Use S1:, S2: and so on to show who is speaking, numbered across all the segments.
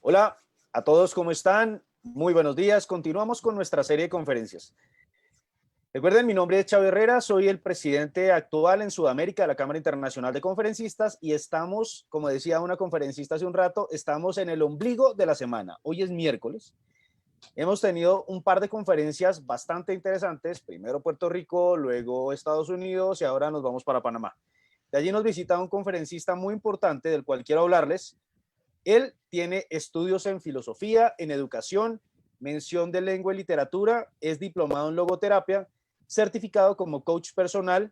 S1: Hola a todos, ¿cómo están? Muy buenos días. Continuamos con nuestra serie de conferencias. Recuerden, mi nombre es Chávez Herrera, soy el presidente actual en Sudamérica de la Cámara Internacional de Conferencistas y estamos, como decía una conferencista hace un rato, estamos en el ombligo de la semana. Hoy es miércoles. Hemos tenido un par de conferencias bastante interesantes, primero Puerto Rico, luego Estados Unidos y ahora nos vamos para Panamá. De allí nos visita un conferencista muy importante del cual quiero hablarles. Él tiene estudios en filosofía, en educación, mención de lengua y literatura, es diplomado en logoterapia, certificado como coach personal,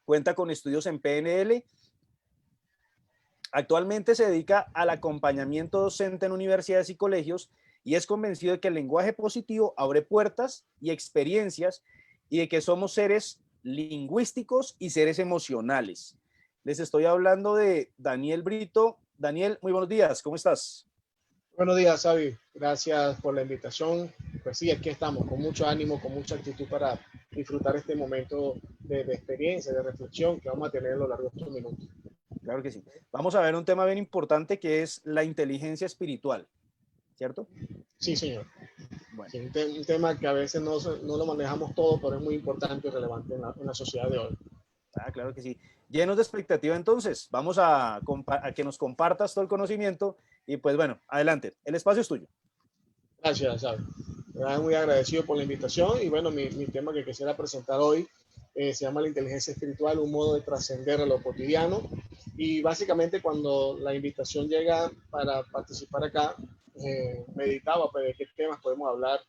S1: cuenta con estudios en PNL. Actualmente se dedica al acompañamiento docente en universidades y colegios y es convencido de que el lenguaje positivo abre puertas y experiencias y de que somos seres lingüísticos y seres emocionales. Les estoy hablando de Daniel Brito. Daniel, muy buenos días, ¿cómo estás?
S2: Buenos días, Xavi. Gracias por la invitación. Pues sí, aquí estamos, con mucho ánimo, con mucha actitud para disfrutar este momento de experiencia, de reflexión que vamos a tener a lo largo de estos minutos.
S1: Claro que sí. Vamos a ver un tema bien importante que es la inteligencia espiritual, ¿cierto?
S2: Sí, señor.
S1: Bueno,
S2: Sí, un tema que a veces no lo manejamos todo, pero es muy importante y relevante en la sociedad de hoy.
S1: claro que sí. Llenos de expectativa entonces, vamos a que nos compartas todo el conocimiento y pues bueno, adelante, el espacio es tuyo.
S2: Gracias, Xavi. Muy agradecido por la invitación y bueno, mi tema que quisiera presentar hoy se llama la inteligencia espiritual, un modo de trascender a lo cotidiano. Y básicamente cuando la invitación llega para participar acá, meditaba pues, de qué temas podemos hablar.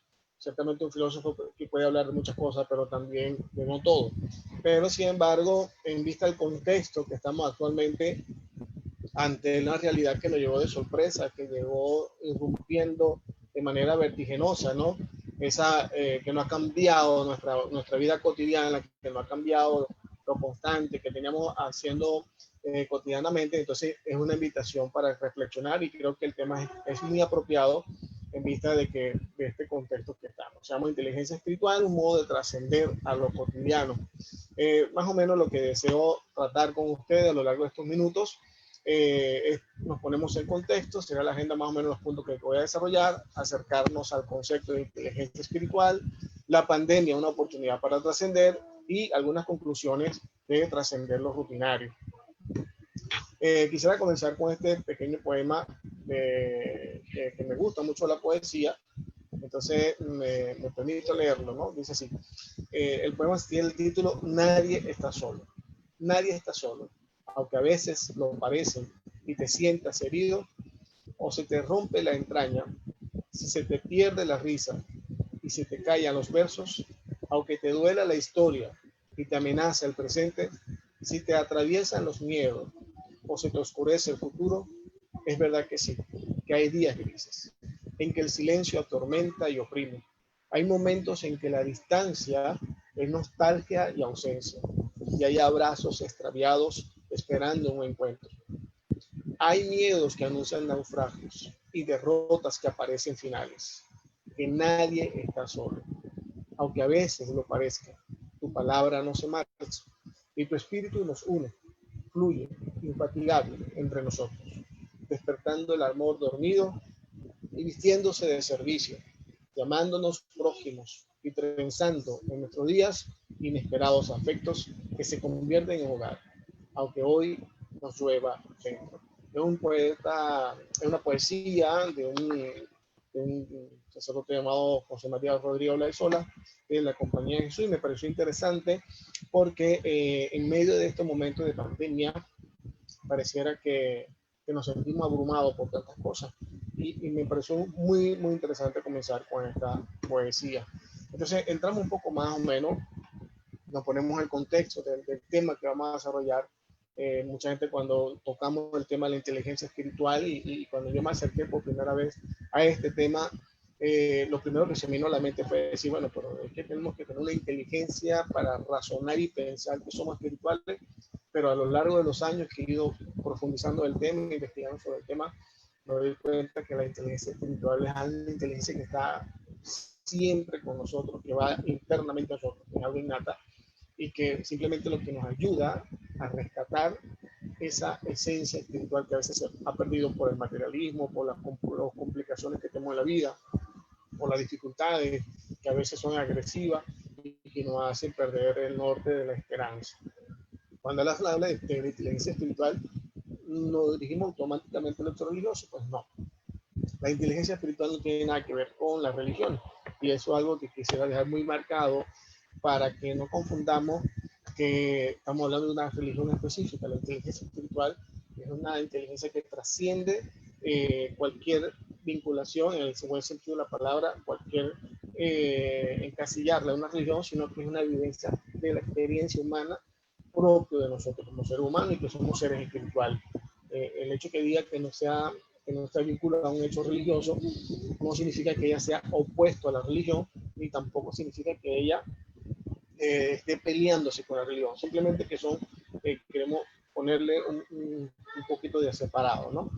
S2: Ciertamente un filósofo que puede hablar de muchas cosas, pero también de no todo. Pero sin embargo, en vista del contexto que estamos actualmente ante una realidad que nos llevó de sorpresa, que llegó irrumpiendo de manera vertiginosa, ¿no? Esa que no ha cambiado nuestra vida cotidiana, que no ha cambiado lo constante que teníamos haciendo cotidianamente. Entonces es una invitación para reflexionar y creo que el tema es muy apropiado en vista de este contexto que estamos. Se llama inteligencia espiritual, un modo de trascender a lo cotidiano. Más o menos lo que deseo tratar con ustedes a lo largo de estos minutos. Nos ponemos en contexto, será la agenda más o menos los puntos que voy a desarrollar, acercarnos al concepto de inteligencia espiritual, la pandemia, una oportunidad para trascender y algunas conclusiones de trascender lo rutinario. Quisiera comenzar con este pequeño poema que me gusta mucho la poesía, entonces me permito leerlo, ¿no? Dice así, el poema tiene el título Nadie está solo. Nadie está solo, aunque a veces lo parecen y te sientas herido o se te rompe la entraña, si se te pierde la risa y se te callan los versos, aunque te duela la historia y te amenaza el presente, si te atraviesan los miedos o se te oscurece el futuro, es verdad que sí, que hay días grises, en que el silencio atormenta y oprime. Hay momentos en que la distancia es nostalgia y ausencia, y hay abrazos extraviados esperando un encuentro. Hay miedos que anuncian naufragios y derrotas que aparecen finales, que nadie está solo, aunque a veces lo parezca. Tu palabra no se marcha y tu espíritu nos une, fluye, infatigable entre nosotros, despertando el amor dormido y vistiéndose de servicio, llamándonos prójimos y trenzando en nuestros días inesperados afectos que se convierten en hogar, aunque hoy nos llueva dentro. Es un poeta, es una poesía de un sacerdote llamado José María Rodríguez Olaizola, de la Compañía de Jesús, y me pareció interesante porque en medio de estos momentos de pandemia pareciera que nos sentimos abrumados por tantas cosas. Y me pareció muy, muy interesante comenzar con esta poesía. Entonces, entramos un poco más o menos, nos ponemos en el contexto del tema que vamos a desarrollar. Mucha gente cuando tocamos el tema de la inteligencia espiritual y cuando yo me acerqué por primera vez a este tema, lo primero que se me vino a la mente fue decir, bueno, pero es que tenemos que tener una inteligencia para razonar y pensar que somos espirituales, pero a lo largo de los años que he ido profundizando el tema, investigando sobre el tema, me doy cuenta que la inteligencia espiritual es una inteligencia que está siempre con nosotros, que va internamente a nosotros, que es algo innata, y que simplemente lo que nos ayuda a rescatar esa esencia espiritual que a veces se ha perdido por el materialismo, por las complicaciones que tenemos en la vida, por las dificultades que a veces son agresivas y que nos hacen perder el norte de la esperanza. Cuando las habla de inteligencia espiritual, nos dirigimos automáticamente a lo religioso, pues no. La inteligencia espiritual no tiene nada que ver con la religión, y eso es algo que quisiera dejar muy marcado para que no confundamos que estamos hablando de una religión específica. La inteligencia espiritual es una inteligencia que trasciende cualquier vinculación, en el buen sentido de la palabra, cualquier encasillarla en una religión, sino que es una evidencia de la experiencia humana propio de nosotros como seres humanos y que somos seres espirituales. El hecho que diga que no está vinculada a un hecho religioso no significa que ella sea opuesto a la religión, ni tampoco significa que ella esté peleándose con la religión, simplemente que queremos ponerle un poquito de separado, ¿no?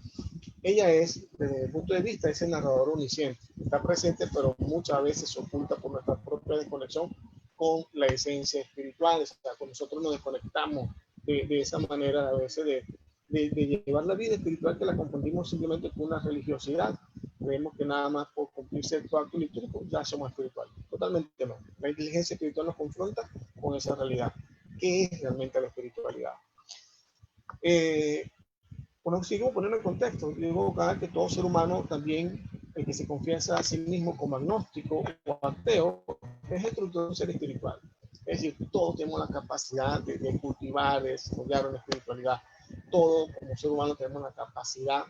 S2: Ella es, desde el punto de vista, es el narrador omnisciente, está presente, pero muchas veces se oculta por nuestra propia desconexión con la esencia espiritual. O sea, cuando nosotros nos desconectamos de esa manera a veces de llevar la vida espiritual, que la confundimos simplemente con una religiosidad. Creemos que nada más por cumplir cierto acto litúrgico ya somos espirituales. Totalmente no. La inteligencia espiritual nos confronta con esa realidad. ¿Qué es realmente la espiritualidad? Bueno, seguimos poniendo en contexto. Digo acá que todo ser humano, también el que se confiesa a sí mismo como agnóstico o ateo, es estructura de un ser espiritual. Es decir, todos tenemos la capacidad de cultivar, de desarrollar una espiritualidad. Todos como ser humano tenemos la capacidad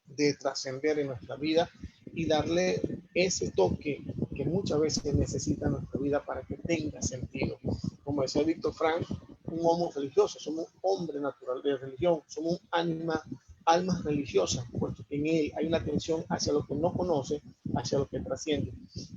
S2: de trascender en nuestra vida y darle ese toque que muchas veces necesita nuestra vida para que tenga sentido. Como decía Víctor Frank, un homo religioso, somos un hombre natural de religión, somos un almas religiosas, puesto que en él hay una atención hacia lo que no conoce, hacia lo que trasciende.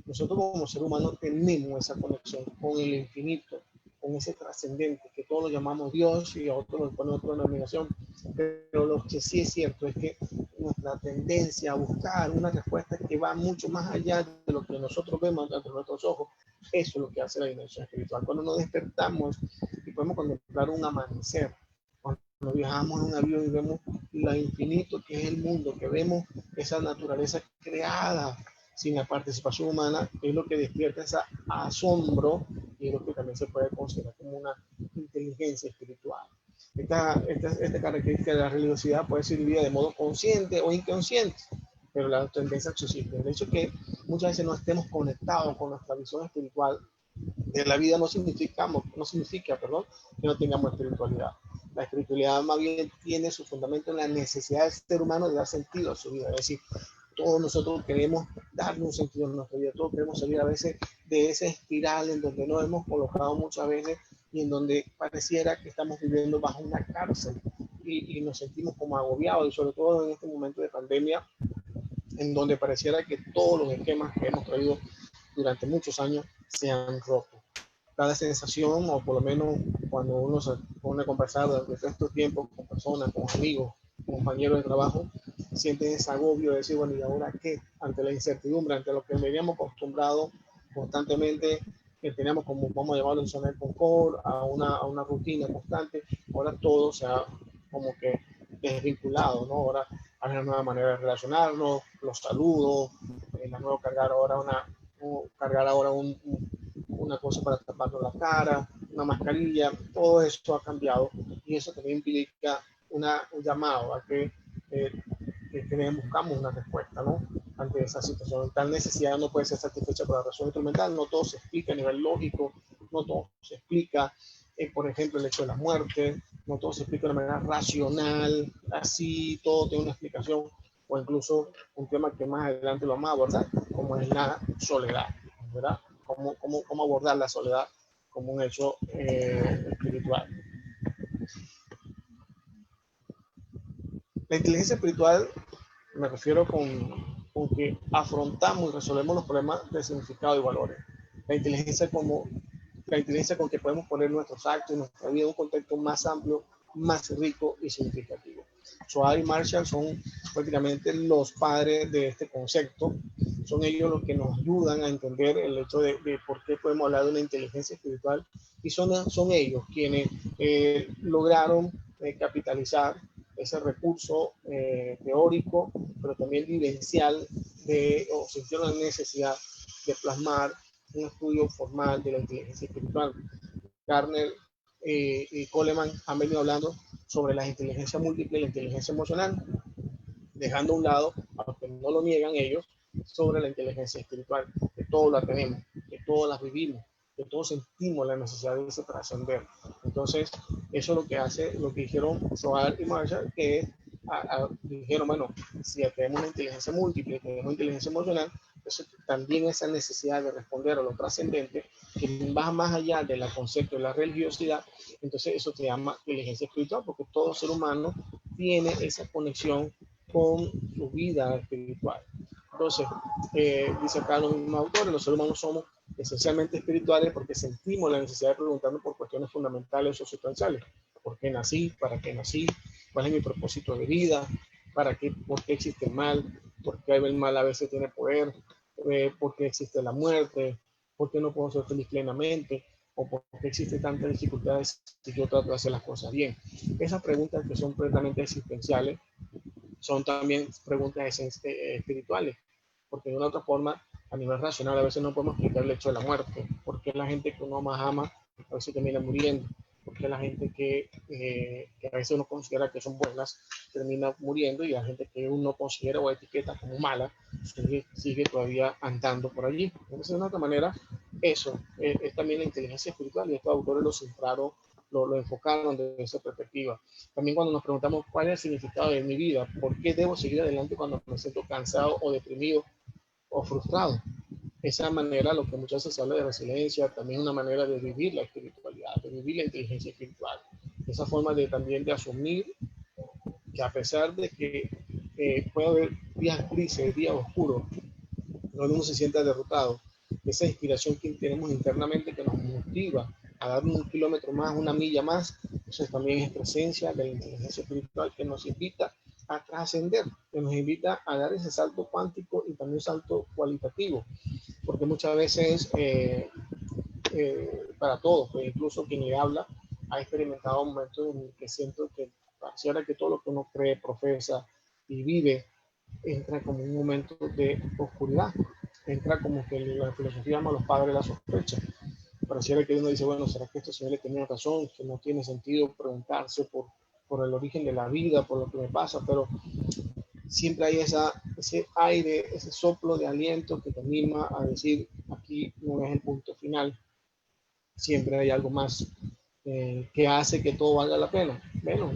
S2: Nosotros como ser humano tenemos esa conexión con el infinito, con ese trascendente, que todos lo llamamos Dios y a otros lo ponen otra denominación, pero lo que sí es cierto es que nuestra tendencia a buscar una respuesta que va mucho más allá de lo que nosotros vemos ante nuestros ojos, eso es lo que hace la dimensión espiritual. Cuando nos despertamos y podemos contemplar un amanecer, cuando viajamos en un avión y vemos lo infinito que es el mundo, que vemos esa naturaleza creada sin la participación humana, es lo que despierta ese asombro y es lo que también se puede considerar como una inteligencia espiritual. Esta característica de la religiosidad puede ser vivida de modo consciente o inconsciente, pero la tendencia existe. El hecho que muchas veces no estemos conectados con nuestra visión espiritual de la vida no significa que no tengamos espiritualidad. La espiritualidad más bien tiene su fundamento en la necesidad del ser humano de dar sentido a su vida. Es decir, todos nosotros queremos darle un sentido a nuestra vida, todos queremos salir a veces de esa espiral en donde nos hemos colocado muchas veces y en donde pareciera que estamos viviendo bajo una cárcel y nos sentimos como agobiados, y sobre todo en este momento de pandemia, en donde pareciera que todos los esquemas que hemos traído durante muchos años se han roto. Da la sensación, o por lo menos cuando uno se pone a conversar durante estos tiempos con personas, con amigos, compañeros de trabajo, sienten ese agobio de decir, bueno, ¿y ahora qué? Ante la incertidumbre, ante lo que veníamos acostumbrados constantemente, que teníamos como, vamos a llamarlo, en zona de confort, a una rutina constante, ahora todo se ha como que desvinculado, ¿no? Ahora hay una nueva manera de relacionarnos, los saludos, la nueva cargar ahora una cosa para taparnos la cara, una mascarilla, todo eso ha cambiado y eso también implica un llamado a que buscamos una respuesta, ¿no? Ante esa situación. Tal necesidad no puede ser satisfecha por la razón instrumental, no todo se explica a nivel lógico, no todo se explica, por ejemplo, el hecho de la muerte, no todo se explica de manera racional, así todo tiene una explicación, o incluso un tema que más adelante lo vamos a abordar, como es la soledad, ¿verdad? Cómo abordar la soledad como un hecho espiritual. La inteligencia espiritual me refiero con que afrontamos y resolvemos los problemas de significado y valores. La inteligencia con que podemos poner nuestros actos y nuestra vida en un contexto más amplio, más rico y significativo. Soar y Marshall son prácticamente los padres de este concepto. Son ellos los que nos ayudan a entender el hecho de por qué podemos hablar de una inteligencia espiritual, y son ellos quienes lograron capitalizar ese recurso teórico, pero también vivencial o sintieron la necesidad de plasmar un estudio formal de la inteligencia espiritual. Gardner y Coleman han venido hablando sobre la inteligencia múltiple y la inteligencia emocional, dejando a un lado, aunque no lo niegan ellos, sobre la inteligencia espiritual, que todos la tenemos, que todos la vivimos, que todos sentimos la necesidad de trascender. Entonces, eso es lo que hace, lo que dijeron Soar y Marshall, que dijeron, bueno, si tenemos una inteligencia múltiple, tenemos inteligencia emocional, entonces también esa necesidad de responder a lo trascendente, que va más allá del concepto de la religiosidad, entonces eso se llama inteligencia espiritual, porque todo ser humano tiene esa conexión con su vida espiritual. Entonces, dice acá los mismos autores, los seres humanos somos esencialmente espirituales porque sentimos la necesidad de preguntarnos por cuestiones fundamentales o sustanciales. ¿Por qué nací? ¿Para qué nací? ¿Cuál es mi propósito de vida? ¿Para qué? ¿Por qué existe el mal? ¿Por qué el mal a veces tiene poder? ¿Por qué existe la muerte? ¿Por qué no puedo ser feliz plenamente? ¿O por qué existen tantas dificultades si yo trato de hacer las cosas bien? Esas preguntas que son completamente existenciales son también preguntas espirituales, porque de una otra forma, a nivel racional, a veces no podemos explicar el hecho de la muerte. ¿Por qué la gente que uno más ama a veces termina muriendo? ¿Por qué la gente que a veces uno considera que son buenas termina muriendo y la gente que uno considera o etiqueta como mala sigue todavía andando por allí? Entonces, de una otra manera, eso es también la inteligencia espiritual, y estos autores lo centraron, lo enfocaron desde esa perspectiva. También cuando nos preguntamos cuál es el significado de mi vida, por qué debo seguir adelante cuando me siento cansado o deprimido o frustrado. Esa manera, lo que muchas veces se habla de resiliencia, también es una manera de vivir la espiritualidad, de vivir la inteligencia espiritual. Esa forma de también de asumir que a pesar de que puede haber días grises, días oscuros, donde uno se sienta derrotado, esa inspiración que tenemos internamente que nos motiva a dar un kilómetro más, una milla más, eso también es presencia de la inteligencia espiritual que nos invita a trascender, que nos invita a dar ese salto cuántico y también un salto cualitativo, porque muchas veces para todos, pues incluso quien le habla ha experimentado momentos en el que siento que pareciera que todo lo que uno cree, profesa y vive entra como un momento de oscuridad, entra como que la filosofía llama a los padres de la sospecha. Pareciera que uno dice, bueno, ¿será que estos señores tenían razón? Que no tiene sentido preguntarse por el origen de la vida, por lo que me pasa, pero siempre hay ese aire, ese soplo de aliento que te anima a decir, aquí no es el punto final, siempre hay algo más que hace que todo valga la pena. Bueno,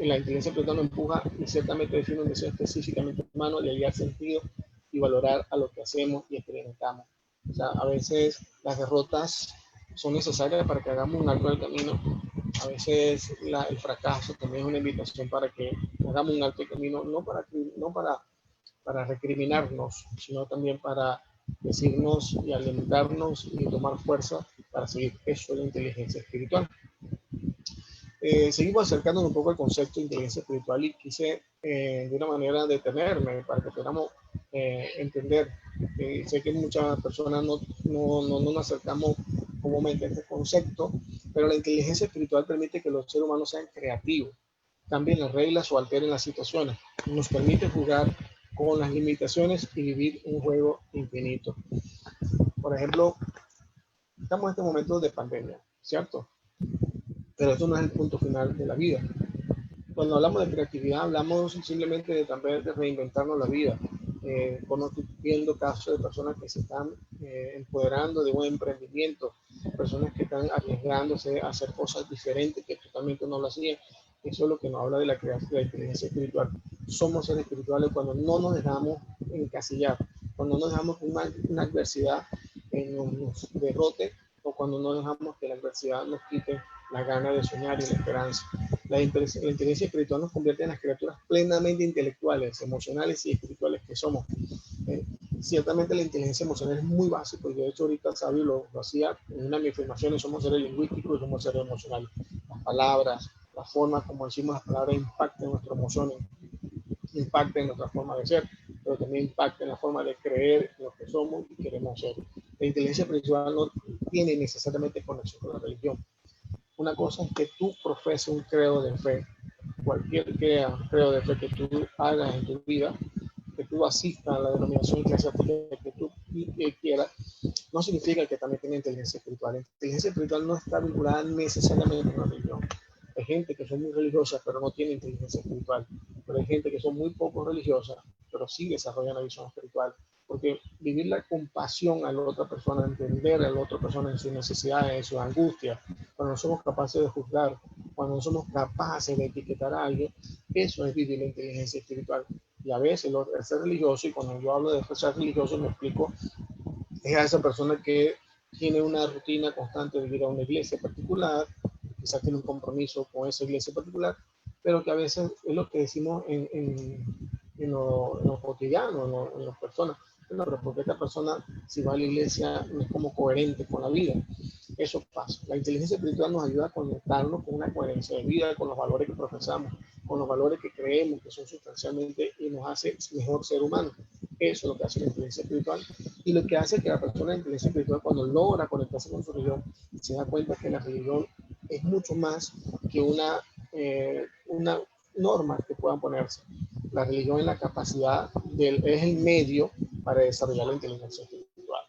S2: la inteligencia espiritual nos empuja y ciertamente define un deseo específicamente humano de hallar sentido y valorar a lo que hacemos y experimentamos. O sea, a veces las derrotas son necesarias para que hagamos un alto en el camino. A veces el fracaso también es una invitación para que hagamos un alto en el camino, no para recriminarnos, sino también para decirnos y alimentarnos y tomar fuerza para seguir. Eso es la inteligencia espiritual. Seguimos acercándonos un poco al concepto de inteligencia espiritual y quise de una manera detenerme para que podamos entender. Sé que muchas personas no nos acercamos comúnmente a este concepto, pero la inteligencia espiritual permite que los seres humanos sean creativos, cambien las reglas o alteren las situaciones. Nos permite jugar con las limitaciones y vivir un juego infinito. Por ejemplo, estamos en este momento de pandemia, ¿cierto? Pero esto no es el punto final de la vida. Cuando hablamos de creatividad, hablamos simplemente de también de reinventarnos la vida. Viendo casos de personas que se están empoderando de un emprendimiento, personas que están arriesgándose a hacer cosas diferentes que totalmente no lo hacían. Eso es lo que nos habla de la inteligencia espiritual. Somos seres espirituales cuando no nos dejamos encasillar, cuando no nos dejamos que una adversidad nos derrote, o cuando no dejamos que la adversidad nos quite la gana de soñar y la esperanza. La inteligencia espiritual nos convierte en las criaturas plenamente intelectuales, emocionales y espirituales que somos. Ciertamente la inteligencia emocional es muy básica, y de hecho ahorita Sabio lo hacía en una de mis afirmaciones: somos seres lingüísticos y somos seres emocionales. Las palabras, la forma como decimos las palabras impactan en nuestras emociones, impacta en nuestra forma de ser, pero también impacta en la forma de creer en lo que somos y queremos ser. La inteligencia espiritual no tiene necesariamente conexión con la religión. Una cosa es que tú profeses un credo de fe, cualquier creo de fe que tú hagas en tu vida, que tú asistas a la denominación eclesiástica que tú quieras, no significa que también tenga inteligencia espiritual. La inteligencia espiritual no está vinculada necesariamente a una religión. Hay gente que son muy religiosa, pero no tiene inteligencia espiritual. Pero hay gente que son muy poco religiosa, pero sí desarrollan la visión espiritual. Porque vivir la compasión a la otra persona, entender a la otra persona en sus necesidades, en sus angustias, cuando no somos capaces de juzgar, cuando no somos capaces de etiquetar a alguien, eso es vivir la inteligencia espiritual. Y a veces el ser religioso, y cuando yo hablo de ser religioso me explico, es a esa persona que tiene una rutina constante de ir a una iglesia particular, quizás tiene un compromiso con esa iglesia particular, pero que a veces es lo que decimos en lo cotidiano, en las personas. No, pero porque esta persona, si va a la iglesia, no es como coherente con la vida. Eso pasa. La inteligencia espiritual nos ayuda a conectarnos con una coherencia de vida, con los valores que profesamos, con los valores que creemos que son sustancialmente y nos hace mejor ser humano. Eso es lo que hace la inteligencia espiritual. Y lo que hace que la persona de inteligencia espiritual, cuando logra conectarse con su religión, se da cuenta que la religión es mucho más que una norma que puedan ponerse. La religión es la capacidad, es el medio para desarrollar la inteligencia espiritual.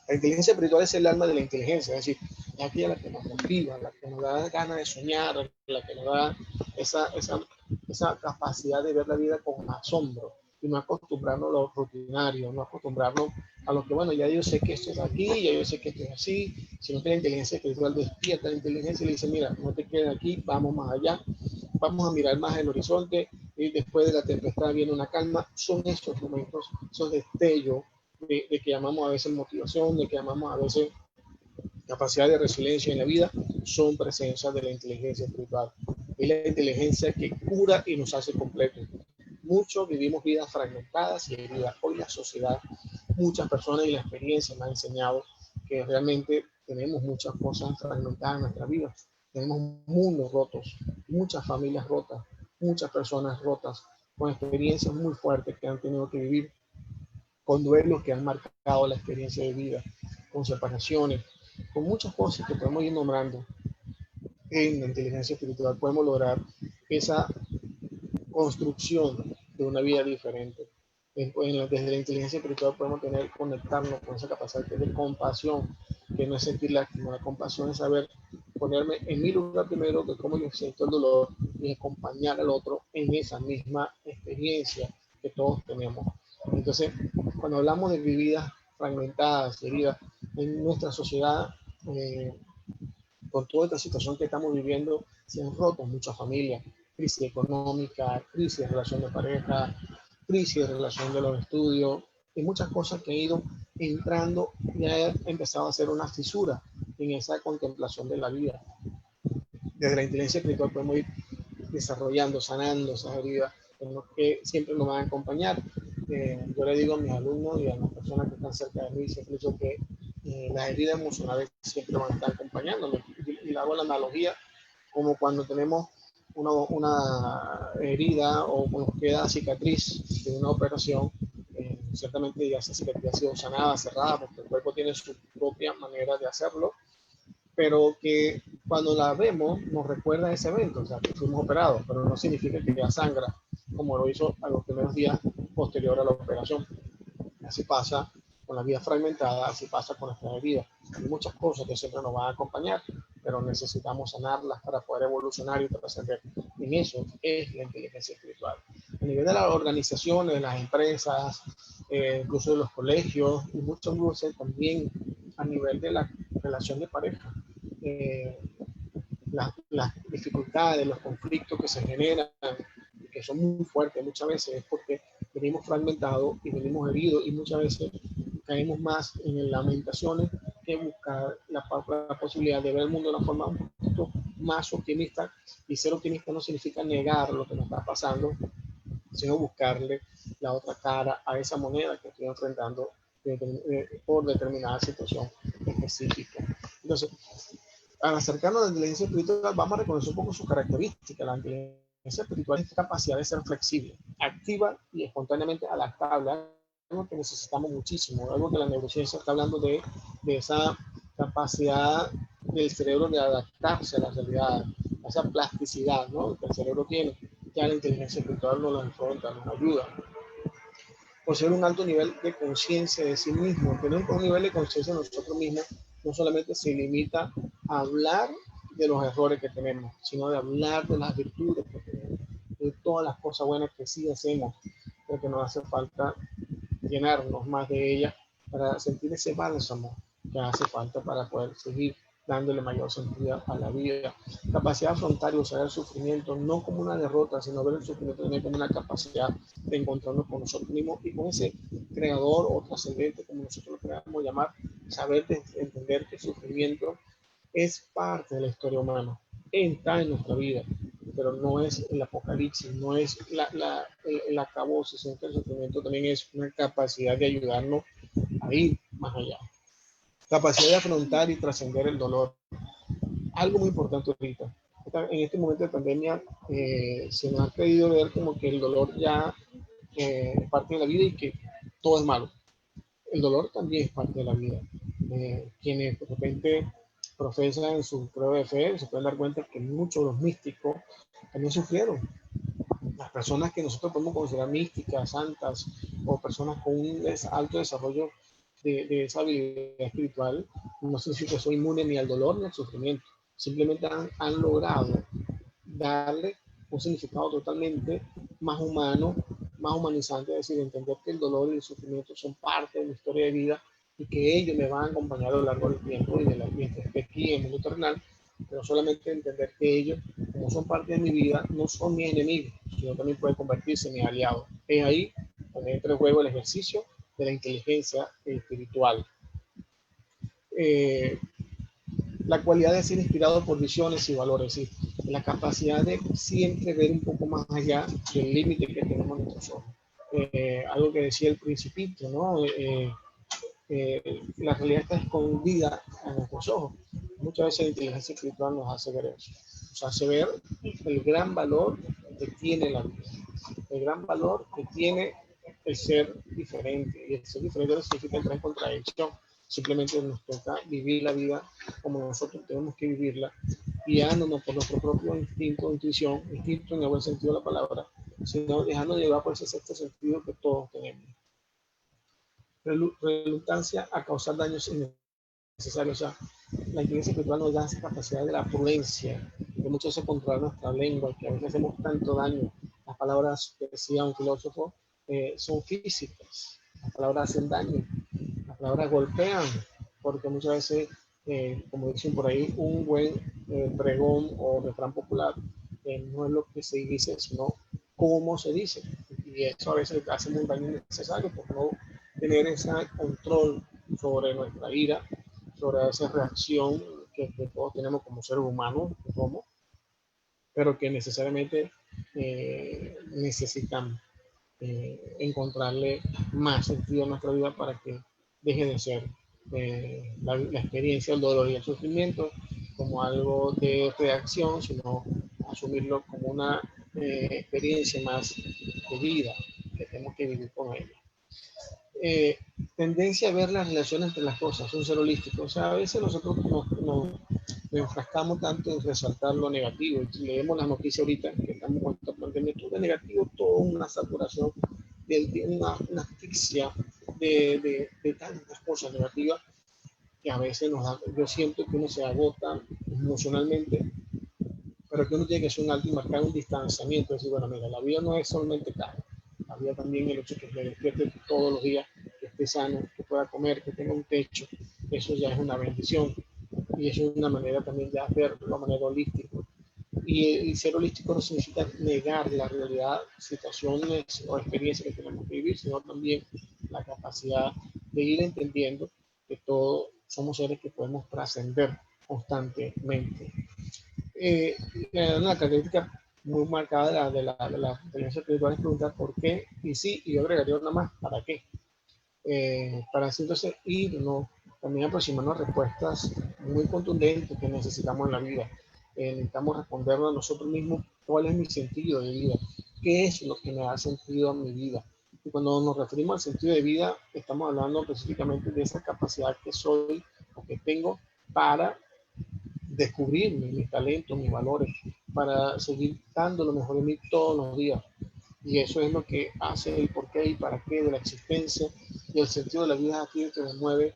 S2: La inteligencia espiritual es el alma de la inteligencia, es decir, es aquella la que nos motiva, la que nos da ganas de soñar, la que nos da esa capacidad de ver la vida con asombro y no acostumbrarnos a lo rutinario, no acostumbrarnos a lo que, bueno, ya yo sé que esto es aquí, ya yo sé que esto es así, sino que la inteligencia espiritual despierta la inteligencia y le dice, mira, no te quedes aquí, vamos más allá, vamos a mirar más el horizonte y después de la tempestad viene una calma. Son esos momentos, esos destellos de que llamamos a veces motivación, de que llamamos a veces capacidad de resiliencia en la vida, son presencias de la inteligencia espiritual. Es la inteligencia que cura y nos hace completos. Muchos vivimos vidas fragmentadas y heridas. Hoy la sociedad, muchas personas y la experiencia me han enseñado que realmente tenemos muchas cosas fragmentadas en nuestra vida. Tenemos mundos rotos, muchas familias rotas, muchas personas rotas, con experiencias muy fuertes que han tenido que vivir, con duelos que han marcado la experiencia de vida, con separaciones, con muchas cosas que podemos ir nombrando. En la inteligencia espiritual podemos lograr esa construcción de una vida diferente. Desde la inteligencia espiritual podemos conectarnos con esa capacidad de compasión, que no es sentir lástima. La compasión es saber ponerme en mi lugar primero, que como yo siento el dolor, y acompañar al otro en esa misma experiencia que todos tenemos. Entonces, cuando hablamos de vidas fragmentadas, heridas, en nuestra sociedad, con toda esta situación que estamos viviendo, se han roto muchas familias, crisis económica, crisis de relación de pareja, crisis de relación de los estudios, y muchas cosas que han ido entrando y ha empezado a hacer una fisura en esa contemplación de la vida. Desde la inteligencia espiritual podemos ir desarrollando, sanando esas heridas que siempre nos van a acompañar. Yo le digo a mis alumnos y a las personas que están cerca de mí, siempre digo que las heridas emocionales siempre van a estar acompañándonos. Y le hago la analogía como cuando tenemos una herida o nos queda cicatriz de una operación, ciertamente ya esa cicatriz ha sido sanada, cerrada, porque el cuerpo tiene su propia manera de hacerlo, pero que cuando la vemos nos recuerda ese evento, o sea, que fuimos operados, pero no significa que ya sangra, como lo hizo a los primeros días posterior a la operación. Así pasa con la vida fragmentada, así pasa con nuestras heridas. Hay muchas cosas que siempre nos van a acompañar, pero necesitamos sanarlas para poder evolucionar y trascender. En eso es la inteligencia espiritual. A nivel de las organizaciones, de las empresas, incluso de los colegios, y muchas veces también a nivel de la relación de pareja. Las dificultades, los conflictos que se generan, que son muy fuertes muchas veces, es porque venimos fragmentados y venimos heridos y muchas veces caemos más en lamentaciones que buscar la posibilidad de ver el mundo de una forma un poquito más optimista. Y ser optimista no significa negar lo que nos está pasando, sino buscarle la otra cara a esa moneda que estoy enfrentando por determinada situación específica. Entonces, al acercarnos a la inteligencia espiritual, vamos a reconocer un poco sus características. La inteligencia espiritual es capacidad de ser flexible, activa y espontáneamente adaptable, algo que necesitamos muchísimo, algo que la neurociencia está hablando de esa capacidad del cerebro de adaptarse a la realidad, esa plasticidad, ¿no?, que el cerebro tiene. Ya la inteligencia espiritual nos la enfrenta, nos ayuda. Poseer un alto nivel de conciencia de sí mismo. Tener un nivel de conciencia de nosotros mismos no solamente se limita a hablar de los errores que tenemos, sino de hablar de las virtudes que tenemos, de todas las cosas buenas que sí hacemos, pero que nos hace falta llenarnos más de ellas para sentir ese bálsamo que hace falta para poder seguir dándole mayor sentido a la vida. Capacidad de afrontar y usar el sufrimiento no como una derrota, sino ver el sufrimiento también como una capacidad de encontrarnos con nosotros mismos y con ese creador o trascendente, como nosotros lo queramos llamar, saber entender que el sufrimiento es parte de la historia humana, está en nuestra vida, pero no es el apocalipsis, no es el acabose, sino que el sufrimiento también es una capacidad de ayudarnos a ir más allá. Capacidad de afrontar y trascender el dolor. Algo muy importante ahorita. En este momento de pandemia se nos ha querido ver como que el dolor ya es parte de la vida y que todo es malo. El dolor también es parte de la vida. Quienes de repente profesan en su prueba de fe se pueden dar cuenta que muchos de los místicos también sufrieron. Las personas que nosotros podemos considerar místicas, santas o personas con un alto desarrollo de esa habilidad espiritual, no significa que son inmunes ni al dolor ni al sufrimiento. Simplemente han logrado darle un significado totalmente más humano, más humanizante, es decir, entender que el dolor y el sufrimiento son parte de mi historia de vida y que ellos me van a acompañar a lo largo del tiempo y de la mientras esté aquí en el mundo terrenal, pero solamente entender que ellos, como son parte de mi vida, no son mis enemigos, sino también pueden convertirse en mis aliados. Es ahí donde entra en juego el ejercicio de la inteligencia espiritual. La cualidad de ser inspirado por visiones y valores, ¿sí? La capacidad de siempre ver un poco más allá del límite que tenemos en nuestros ojos. Algo que decía el Principito, ¿no? La realidad está escondida en nuestros ojos. Muchas veces la inteligencia espiritual nos hace ver eso. Nos hace ver el gran valor que tiene la vida, el gran valor que tiene el ser diferente. Y el ser diferente no significa entrar en contradicción. Simplemente nos toca vivir la vida como nosotros tenemos que vivirla, guiándonos por nuestro propio instinto, intuición, instinto en el buen sentido de la palabra, sino dejándonos llevar por ese sexto sentido que todos tenemos. Reluctancia a causar daños innecesarios. O sea, la inteligencia espiritual nos da esa capacidad de la prudencia, de mucho veces controlar nuestra lengua, que a veces hacemos tanto daño. Las palabras que decía un filósofo son físicas, las palabras hacen daño, las palabras golpean, porque muchas veces, como dicen por ahí, un buen pregón o refrán popular no es lo que se dice, sino cómo se dice. Y eso a veces hace un daño innecesario por no tener ese control sobre nuestra ira, sobre esa reacción que todos tenemos como seres humanos, que somos, pero que necesariamente necesitamos encontrarle más sentido a nuestra vida para que deje de ser la experiencia, el dolor y el sufrimiento como algo de reacción, sino asumirlo como una experiencia más de vida que tenemos que vivir con ella. Tendencia a ver las relaciones entre las cosas, un ser holístico. O sea, a veces nosotros nos enfrascamos tanto en resaltar lo negativo. Y leemos las noticias ahorita que estamos con esta pandemia, todo es negativo, todo una saturación, una asfixia de tantas cosas negativas que a veces yo siento que uno se agota emocionalmente, pero que uno tiene que hacer un alto y marcar un distanciamiento, decir, bueno, mira, la vida no es solamente carne, la vida también el hecho de que me despierte todos los días, que esté sano, que pueda comer, que tenga un techo, eso ya es una bendición, y eso es una manera también de hacerlo de una manera holística. Y ser holístico no significa negar la realidad, situaciones o experiencias que tenemos que vivir, sino también la capacidad de ir entendiendo que todos somos seres que podemos trascender constantemente. Una característica muy marcada de la inteligencia espiritual es preguntar por qué y sí, y yo agregaría una más, ¿para qué? Para así entonces irnos también aproximarnos a respuestas muy contundentes que necesitamos en la vida. Necesitamos respondernos a nosotros mismos cuál es mi sentido de vida, qué es lo que me da sentido a mi vida. Y cuando nos referimos al sentido de vida, estamos hablando específicamente de esa capacidad que soy o que tengo para descubrir mis talentos, mis valores, para seguir dando lo mejor de mí todos los días. Y eso es lo que hace el porqué y para qué de la existencia y el sentido de la vida aquí que me mueve,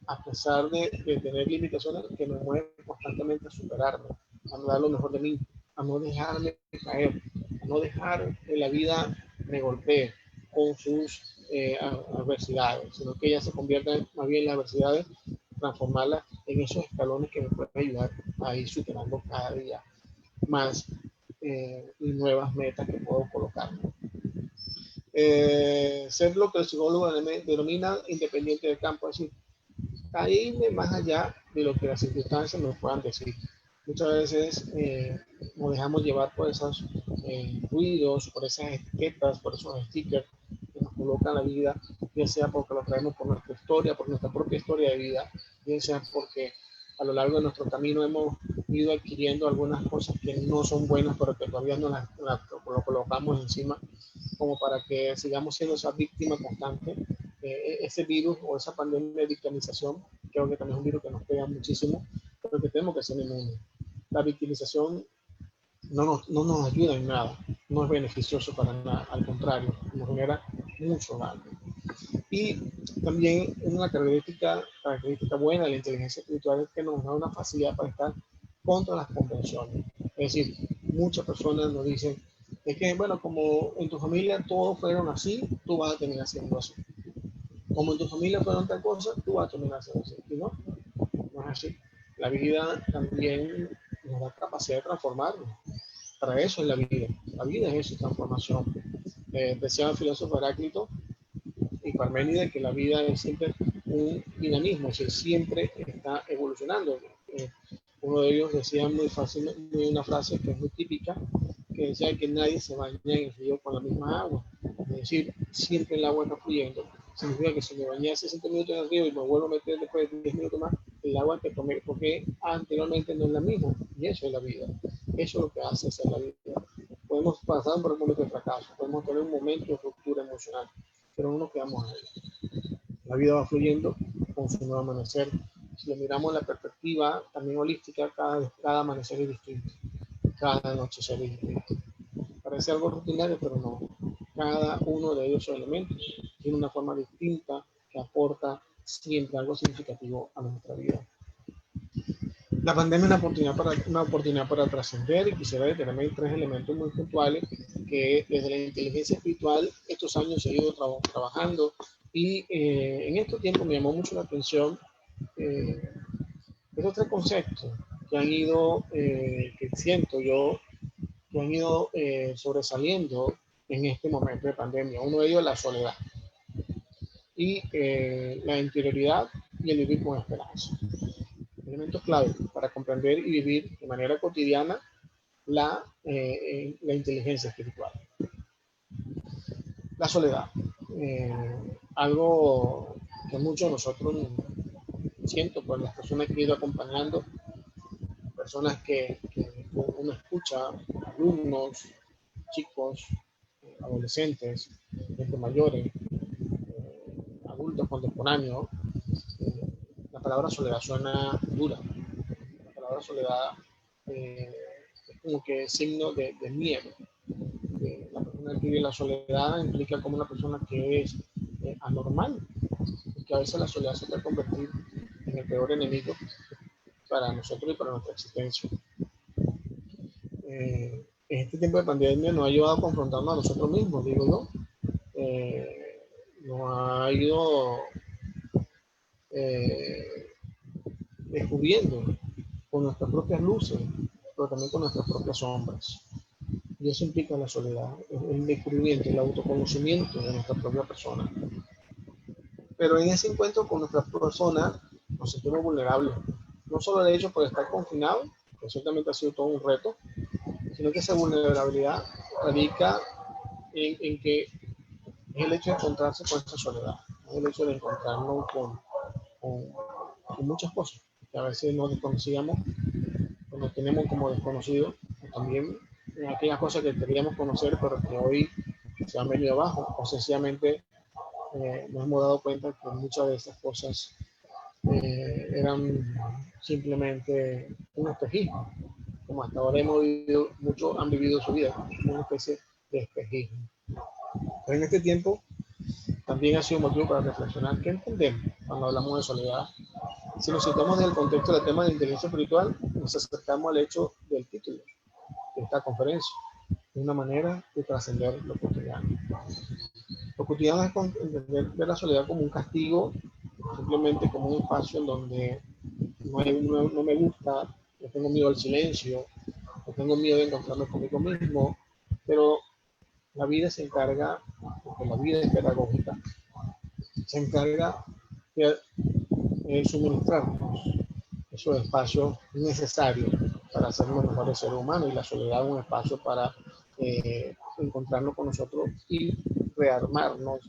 S2: a pesar de tener limitaciones, que me mueven constantemente a superarme, a dar lo mejor de mí, a no dejarme caer, a no dejar que la vida me golpee con sus adversidades, sino que ella se convierta más bien en las adversidades, transformarlas en esos escalones que me pueden ayudar a ir superando cada día más y nuevas metas que puedo colocar. Ser lo que el psicólogo denomina independiente del campo, es decir, irme más allá de lo que las circunstancias nos puedan decir. Muchas veces nos dejamos llevar por esos ruidos, por esas etiquetas, por esos stickers que nos colocan la vida, ya sea porque lo traemos por nuestra historia, por nuestra propia historia de vida, ya sea porque a lo largo de nuestro camino hemos ido adquiriendo algunas cosas que no son buenas, pero que todavía no las lo colocamos encima, como para que sigamos siendo esa víctima constante. Ese virus o esa pandemia de victimización, creo que también es un virus que nos pega muchísimo, pero que tenemos que ser inmunes. La victimización no nos ayuda en nada, no es beneficioso para nada, al contrario, nos genera mucho daño. Y también una característica buena de la inteligencia espiritual es que nos da una facilidad para estar contra las convenciones. Es decir, muchas personas nos dicen, es que, bueno, como en tu familia todos fueron así, tú vas a terminar siendo así. Como en tu familia fueron tal cosa, tú vas a terminar siendo así. Y no es así. La vida también nos da capacidad de transformarnos. Para eso es la vida. La vida es eso, transformación. Decía el filósofo Heráclito y Parménides que la vida es siempre un dinamismo, es decir, siempre está evolucionando. Uno de ellos decía muy fácil, una frase que es muy típica, que decía que nadie se baña en el río con la misma agua. Es decir, siempre el agua está fluyendo. Significa que si me bañé hace 5 minutos en el río y me vuelvo a meter después de 10 minutos más, el agua que tomé porque anteriormente no es la misma. Y eso es la vida. Eso es lo que hace ser la vida. Podemos pasar por un momento de fracaso, podemos tener un momento de ruptura emocional, pero no nos quedamos ahí. La vida va fluyendo con su nuevo amanecer. Si lo miramos en la perspectiva también holística, cada amanecer es distinto, cada noche es distinto. Parece algo rutinario, pero no. Cada uno de esos elementos tiene una forma distinta que aporta siempre algo significativo a nuestra vida. La pandemia es una oportunidad para trascender, y quisiera detenerme en 3 elementos muy puntuales que desde la inteligencia espiritual estos años he ido trabajando, y en estos tiempos me llamó mucho la atención esos 3 conceptos que han ido, que siento yo, que han ido sobresaliendo en este momento de pandemia. Uno de ellos es la soledad y la interioridad y el vivir con esperanza. Elementos clave para comprender y vivir de manera cotidiana la inteligencia espiritual. La soledad, algo que muchos de nosotros siento por las personas que he ido acompañando, personas que uno escucha, alumnos, chicos, adolescentes, gente mayores, adultos contemporáneos. La palabra soledad suena dura. La palabra soledad es como que signo de miedo. La persona que vive la soledad implica como una persona que es anormal, y que a veces la soledad se puede convertir en el peor enemigo para nosotros y para nuestra existencia. En este tiempo de pandemia nos ha ayudado a confrontarnos a nosotros mismos, digo yo. Nos ha ido descubriendo con nuestras propias luces, pero también con nuestras propias sombras. Y eso implica la soledad, el descubrimiento, el autoconocimiento de nuestra propia persona. Pero en ese encuentro con nuestra persona nos sentimos vulnerables. No solo el hecho por estar confinados, que ciertamente ha sido todo un reto, sino que esa vulnerabilidad radica en que es el hecho de encontrarse con esa soledad, es el hecho de encontrarnos con muchas cosas que a veces no desconocíamos, o nos tenemos como desconocidos, o también aquellas cosas que queríamos conocer, pero que hoy se han venido abajo, o sencillamente nos hemos dado cuenta que muchas de estas cosas eran simplemente un espejismo, como hasta ahora hemos vivido, muchos han vivido su vida como una especie de espejismo. Pero en este tiempo también ha sido motivo para reflexionar qué entendemos cuando hablamos de soledad. Si nos situamos en el contexto del tema de inteligencia espiritual, nos acercamos al hecho del título de esta conferencia, una manera de trascender lo cotidiano. Lo cotidiano es entender ver la soledad como un castigo, simplemente como un espacio en donde no me gusta, yo tengo miedo al silencio, yo tengo miedo de encontrarme conmigo mismo, pero la vida se encarga, porque la vida es pedagógica, se encarga de suministrarnos esos espacios necesarios para ser los mejores seres humanos, y la soledad es un espacio para encontrarnos con nosotros y rearmarnos,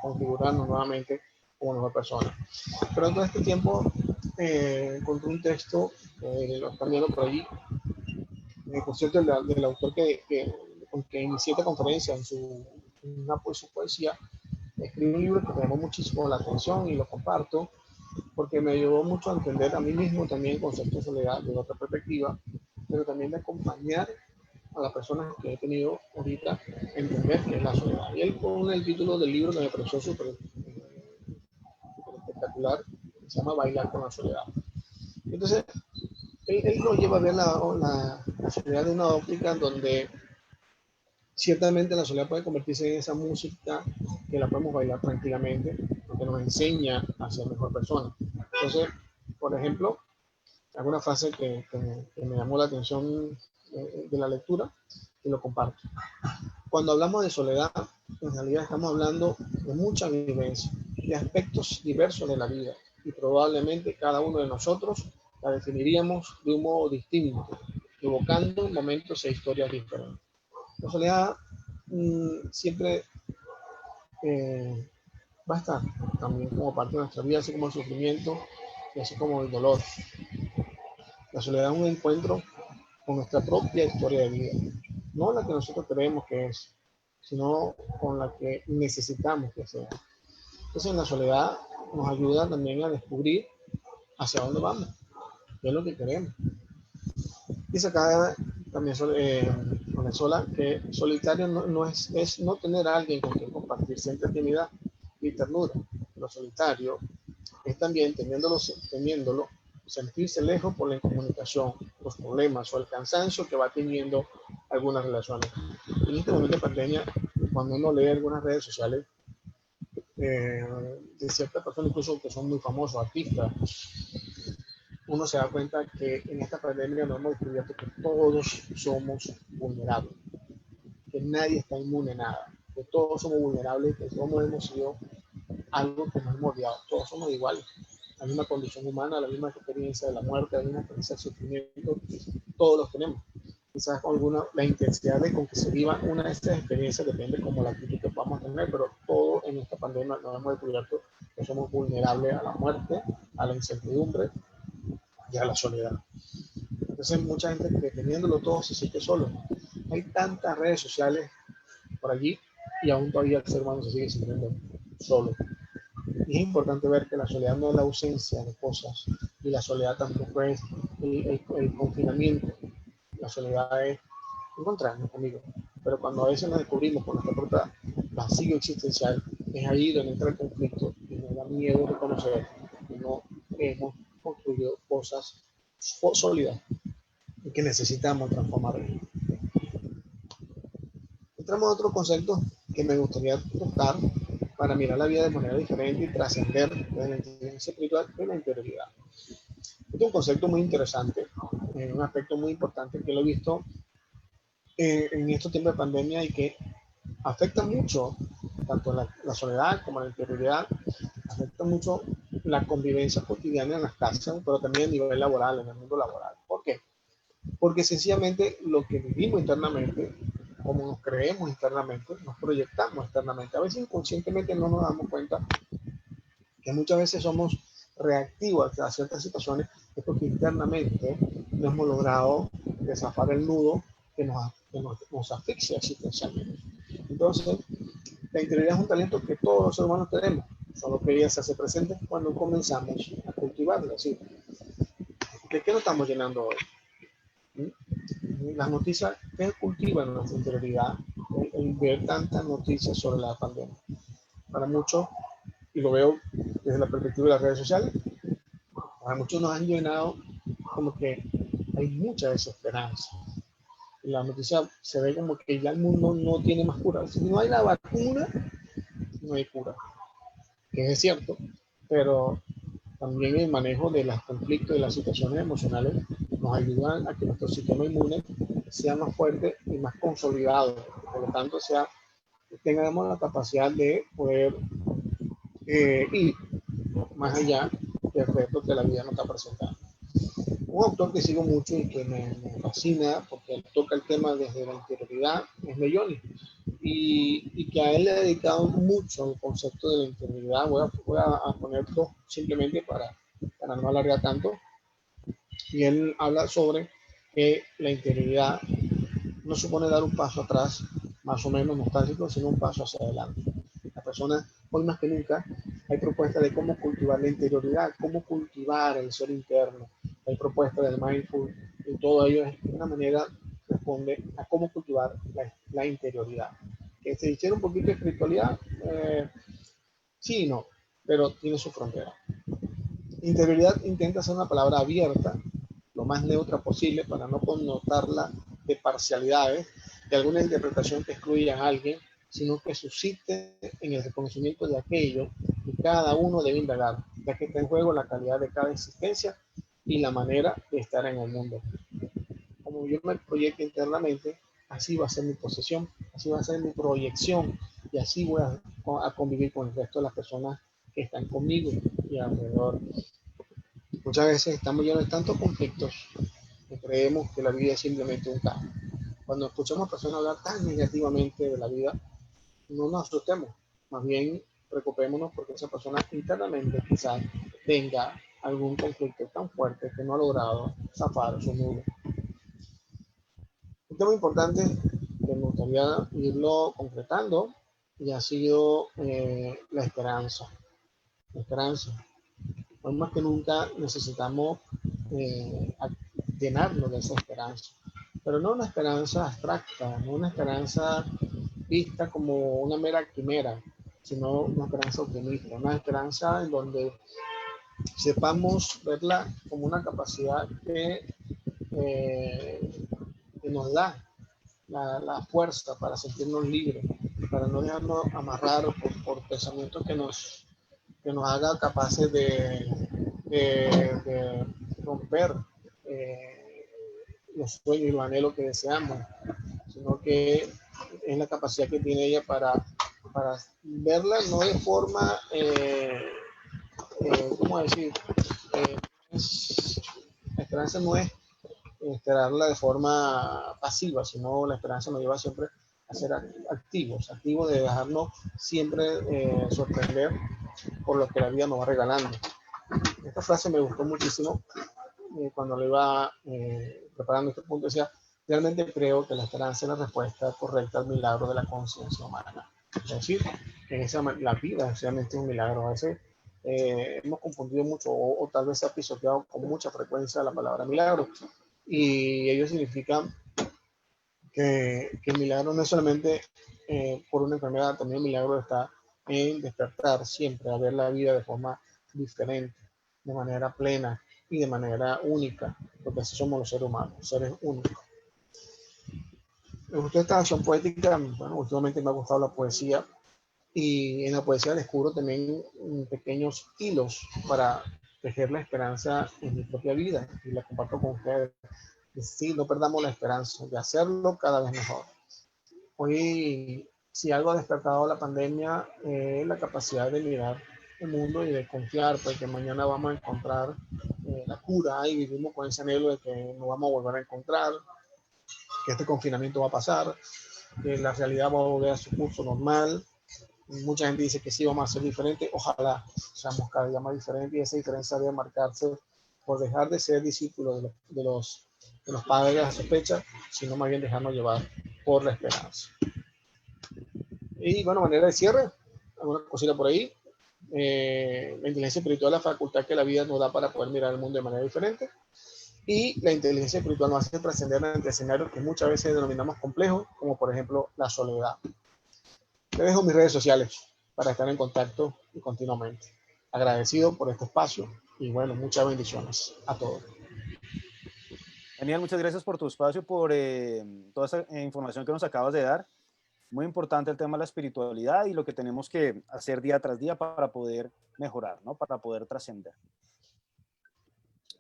S2: configurarnos nuevamente como mejor persona. Pero en todo este tiempo encontré un texto, lo están viendo por allí, por cierto, del autor con que inicié esta conferencia su poesía, escribí un libro que me llamó muchísimo la atención y lo comparto, porque me ayudó mucho a entender a mí mismo también el concepto de soledad de otra perspectiva, pero también de acompañar a las personas que he tenido ahorita a entender qué es la soledad. Y él pone el título del libro que me pareció súper espectacular, que se llama Bailar con la soledad. Entonces, él nos lleva a ver la soledad de una óptica donde ciertamente la soledad puede convertirse en esa música que la podemos bailar tranquilamente, porque nos enseña a ser mejor persona. Entonces, por ejemplo, alguna frase que me llamó la atención de la lectura y lo comparto. Cuando hablamos de soledad, en realidad estamos hablando de mucha vivencia, de aspectos diversos de la vida, y probablemente cada uno de nosotros la definiríamos de un modo distinto, evocando momentos e historias diferentes. La soledad siempre va a estar también como parte de nuestra vida, así como el sufrimiento y así como el dolor. La soledad es un encuentro con nuestra propia historia de vida, no la que nosotros creemos que es, sino con la que necesitamos que sea. Entonces, la soledad nos ayuda también a descubrir hacia dónde vamos, qué es lo que queremos. Dice acá también con el Sola que solitario no es no tener a alguien con quien compartir siempre intimidad y ternura. Lo solitario es también teniéndolo, sentirse lejos por la incomunicación, los problemas o el cansancio que va teniendo algunas relaciones. En este momento de pandemia, cuando uno lee algunas redes sociales de ciertas personas, incluso que son muy famosos, artistas, uno se da cuenta que en esta pandemia nos hemos descubierto que todos somos vulnerables, que nadie está inmune a nada, que todos somos vulnerables, que todos hemos sido algo que nos hemos odiado, todos somos iguales, la misma condición humana, la misma experiencia de la muerte, la misma experiencia del sufrimiento, todos los tenemos. Quizás la intensidad con que se viva una de estas experiencias depende como la actitud que podamos tener, pero todos en esta pandemia nos hemos descubierto que somos vulnerables a la muerte, a la incertidumbre y a la soledad. Entonces mucha gente que teniéndolo todo se siente solo. Hay tantas redes sociales por allí y aún todavía el ser humano se sigue sintiendo solo. Y es importante ver que la soledad no es la ausencia de cosas, y la soledad tampoco es el confinamiento. La soledad es encontrarnos conmigo. Pero cuando a veces nos descubrimos con nuestra propia vacío existencial, es ahí donde entra el conflicto y nos da miedo reconocer que no hemos construido cosas sólidas y que necesitamos transformar. Entramos a otro concepto que me gustaría tocar para mirar la vida de manera diferente y trascender desde la inteligencia espiritual en la interioridad. Este es un concepto muy interesante, un aspecto muy importante que lo he visto en estos tiempos de pandemia y que afecta mucho tanto la soledad como la interioridad, afecta mucho la convivencia cotidiana en las casas, pero también a nivel laboral, en el mundo laboral. ¿Por qué? Porque sencillamente lo que vivimos internamente, como nos creemos internamente, nos proyectamos externamente. A veces inconscientemente no nos damos cuenta que muchas veces somos reactivos a ciertas situaciones, es porque internamente no hemos logrado desafar el nudo que nos asfixia existencialmente. Entonces, la interioridad es un talento que todos los seres humanos tenemos, solo que ella se hace presente cuando comenzamos a cultivarla. ¿Sí? ¿De qué nos estamos llenando hoy? Las noticias que cultivan nuestra interioridad, el ver tantas noticias sobre la pandemia. Para muchos, y lo veo desde la perspectiva de las redes sociales, para muchos nos han llenado como que hay mucha desesperanza. La noticia se ve como que ya el mundo no tiene más cura. Si no hay la vacuna, no hay cura. Que es cierto, pero también el manejo de los conflictos y las situaciones emocionales nos ayudan a que nuestro sistema inmune sea más fuerte y más consolidado. Por lo tanto, tengamos la capacidad de poder ir más allá del reto que la vida nos está presentando. Un autor que sigo mucho y que me fascina porque toca el tema desde la interioridad es Melloni, y que a él le ha dedicado mucho al concepto de la interioridad. Voy a poner dos simplemente para no alargar tanto. Y él habla sobre que la interioridad no supone dar un paso atrás, más o menos nostálgico, sino un paso hacia adelante. La persona, hoy más que nunca, hay propuestas de cómo cultivar la interioridad, cómo cultivar el ser interno. Hay propuestas del mindful, y todo ello es una manera, responde a cómo cultivar la interioridad. Que se hiciera un poquito de espiritualidad, sí y no, pero tiene su frontera. Interioridad intenta ser una palabra abierta, lo más neutra posible, para no connotarla de parcialidades, de alguna interpretación que excluya a alguien, sino que suscite en el reconocimiento de aquello que cada uno debe indagar, ya que está en juego la calidad de cada existencia y la manera de estar en el mundo. Como yo me proyecto internamente, así va a ser mi posesión, así va a ser mi proyección, y así voy a convivir con el resto de las personas que están conmigo y alrededor. Muchas veces estamos llenos de tantos conflictos que creemos que la vida es simplemente un caos. Cuando escuchamos a personas hablar tan negativamente de la vida, no nos asustemos, más bien preocupémonos porque esa persona internamente quizás tenga algún conflicto tan fuerte que no ha logrado zafar su nudo. Un tema importante que me gustaría irlo concretando y ha sido la esperanza. La esperanza. Hoy más que nunca necesitamos llenarnos de esa esperanza, pero no una esperanza abstracta, no una esperanza vista como una mera quimera, sino una esperanza optimista, una esperanza en donde sepamos verla como una capacidad que nos da la fuerza para sentirnos libres, para no dejarnos amarrar por pensamientos que nos hagan capaces de romper los sueños y los anhelos que deseamos, sino que es la capacidad que tiene ella para verla no de forma, ¿cómo decir? La esperanza no es esperarla de forma pasiva, sino la esperanza nos lleva siempre a ser activos de dejarnos siempre sorprender por lo que la vida nos va regalando. Esta frase me gustó muchísimo cuando lo iba preparando este punto. Decía, realmente creo que la esperanza es la respuesta correcta al milagro de la conciencia humana. Es decir, la vida es realmente un milagro. A veces hemos confundido mucho o tal vez se ha pisoteado con mucha frecuencia la palabra milagro. Y ello significa que el milagro no es solamente por una enfermedad, también el milagro está en despertar siempre, a ver la vida de forma diferente, de manera plena y de manera única, porque así somos los seres humanos, seres únicos. Me gustó esta acción poética. Bueno, últimamente me ha gustado la poesía, y en la poesía descubro también pequeños hilos para tejer la esperanza en mi propia vida, y la comparto con ustedes. Sí, no perdamos la esperanza de hacerlo cada vez mejor. Hoy, si algo ha despertado la pandemia, es la capacidad de mirar el mundo y de confiar, pues, que mañana vamos a encontrar la cura, y vivimos con ese anhelo de que nos vamos a volver a encontrar, que este confinamiento va a pasar, que la realidad va a volver a su curso normal. Mucha gente dice que sí, vamos a ser diferentes. Ojalá seamos cada día más diferentes, y esa diferencia debe marcarse por dejar de ser discípulos de los padres de la sospecha, sino más bien dejarnos llevar por la esperanza. Y bueno, manera de cierre, alguna cosita por ahí. La inteligencia espiritual es la facultad que la vida nos da para poder mirar el mundo de manera diferente. Y la inteligencia espiritual nos hace trascender ante escenarios que muchas veces denominamos complejos, como por ejemplo la soledad. Te dejo mis redes sociales para estar en contacto y continuamente. Agradecido por este espacio y bueno, muchas bendiciones a todos.
S1: Daniel, muchas gracias por tu espacio, por toda esa información que nos acabas de dar. Muy importante el tema de la espiritualidad y lo que tenemos que hacer día tras día para poder mejorar, ¿no? Para poder trascender.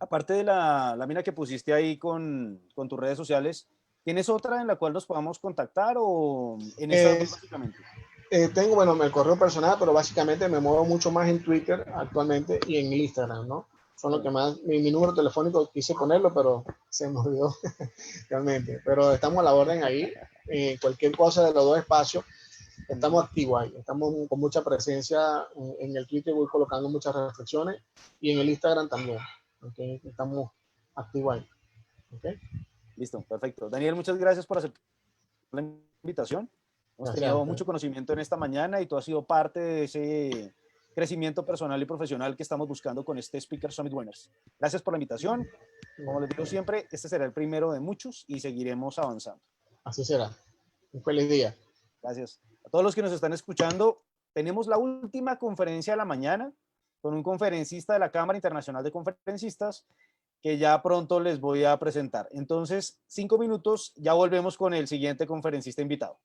S1: Aparte de la lámina que pusiste ahí con tus redes sociales, ¿tienes otra en la cual nos podamos contactar o en estas dos básicamente?
S2: Tengo, bueno, el correo personal, pero básicamente me muevo mucho más en Twitter actualmente y en Instagram, ¿no? Son lo que más, mi número telefónico quise ponerlo, pero se me olvidó realmente. Pero estamos a la orden ahí. Cualquier cosa de los dos espacios, estamos activos ahí. Estamos con mucha presencia en el Twitter, voy colocando muchas reflexiones y en el Instagram también. ¿Okay? Estamos activos ahí. ¿Okay?
S1: Listo, perfecto. Daniel, muchas gracias por aceptar la invitación. Hemos tenido mucho conocimiento en esta mañana y tú has sido parte de ese crecimiento personal y profesional que estamos buscando con este Speaker Summit Winners. Gracias por la invitación. Como les digo siempre, este será el primero de muchos y seguiremos avanzando.
S2: Así será. Un feliz día.
S1: Gracias. A todos los que nos están escuchando, tenemos la última conferencia de la mañana con un conferencista de la Cámara Internacional de Conferencistas que ya pronto les voy a presentar. Entonces, 5 minutos, ya volvemos con el siguiente conferencista invitado.